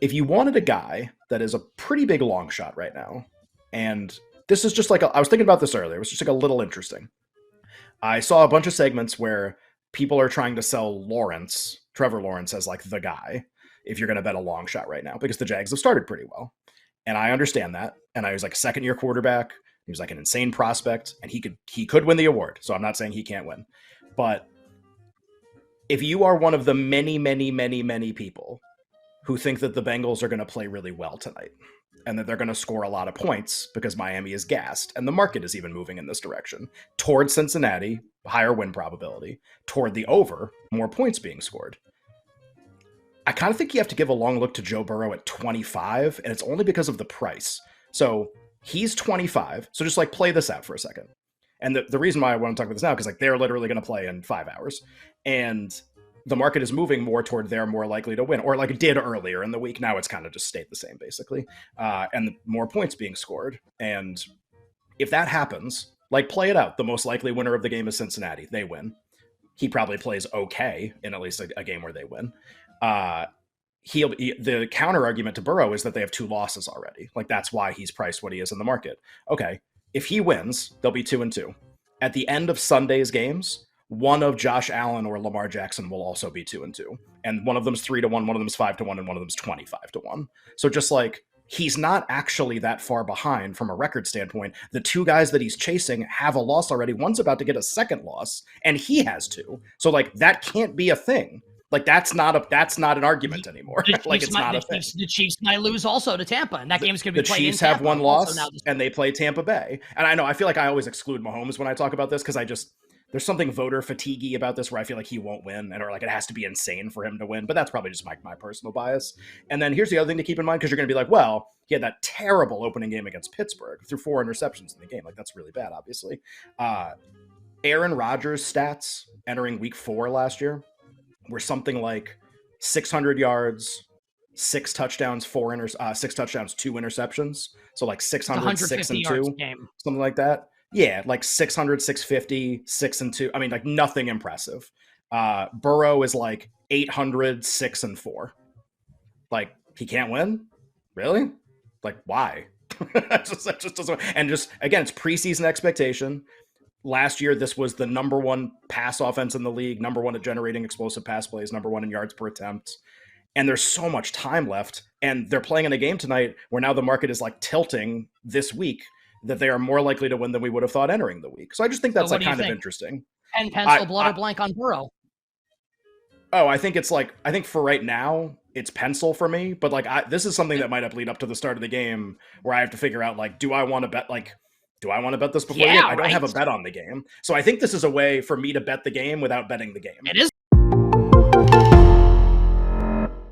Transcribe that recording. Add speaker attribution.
Speaker 1: if you wanted a guy that is a pretty big long shot right now, and this is just like, I was thinking about this earlier, it was just like a little interesting. I saw a bunch of segments where people are trying to sell Trevor Lawrence, as like the guy, if you're going to bet a long shot right now, because the Jags have started pretty well. And I understand that. And I was like a second year quarterback. He was like an insane prospect, and he could win the award. So I'm not saying he can't win. But if you are one of the many, many, many, many people who think that the Bengals are going to play really well tonight and that they're going to score a lot of points because Miami is gassed and the market is even moving in this direction toward Cincinnati, higher win probability, toward the over, more points being scored. I kind of think you have to give a long look to Joe Burrow at 25, and it's only because of the price. So he's 25. So just like play this out for a second. And the reason why I want to talk about this now, because like they're literally going to play in 5 hours. And the market is moving more toward they're more likely to win, or like it did earlier in the week. Now it's kind of just stayed the same, basically. And more points being scored. And if that happens, like play it out. The most likely winner of the game is Cincinnati. They win. He probably plays okay in at least a game where they win. The counter argument to Burrow is that they have 2 losses already. Like that's why he's priced what he is in the market. Okay, if he wins, they'll be 2-2. At the end of Sunday's games, one of Josh Allen or Lamar Jackson will also be 2-2, and one of them's 3-1, one of them's 5-1, and one of them's 25-1. So just like he's not actually that far behind from a record standpoint. The 2 guys that he's chasing have a loss already. One's about to get a second loss, and he has 2. So like that can't be a thing. Like that's not an argument anymore. Like it's not a thing.
Speaker 2: The Chiefs might lose also to Tampa, and that game's going to be played in Tampa.
Speaker 1: The Chiefs have 1 loss, and they play Tampa Bay. And I know I feel like I always exclude Mahomes when I talk about this because there's something voter fatigue about this where I feel like he won't win, or like it has to be insane for him to win. But that's probably just my personal bias. And then here's the other thing to keep in mind, because you're going to be like, well, he had that terrible opening game against Pittsburgh, threw 4 interceptions in the game. Like that's really bad, obviously. Aaron Rodgers' stats entering week 4 last year were something like 600 yards, 6 touchdowns, 6 touchdowns, 2 interceptions. So like 600, 6 and 2, game. Something like that. Yeah, like 600, 650, 6 and 2. I mean, like nothing impressive. Burrow is like 800, 6 and 4. Like he can't win? Really? Like why? That just doesn't. And just again, it's preseason expectation. Last year, this was the number 1 pass offense in the league, number 1 at generating explosive pass plays, number 1 in yards per attempt. And there's so much time left. And they're playing in a game tonight where now the market is like tilting this week that they are more likely to win than we would have thought entering the week. So I just think that's like kind of interesting.
Speaker 2: And pencil, blood, or blank on Burrow.
Speaker 1: Oh, I think for right now, it's pencil for me. But like this is something that might have lead up to the start of the game where I have to figure out like, do I want to bet this before the game? I don't have a bet on the game. So I think this is a way for me to bet the game without betting the game.
Speaker 2: It is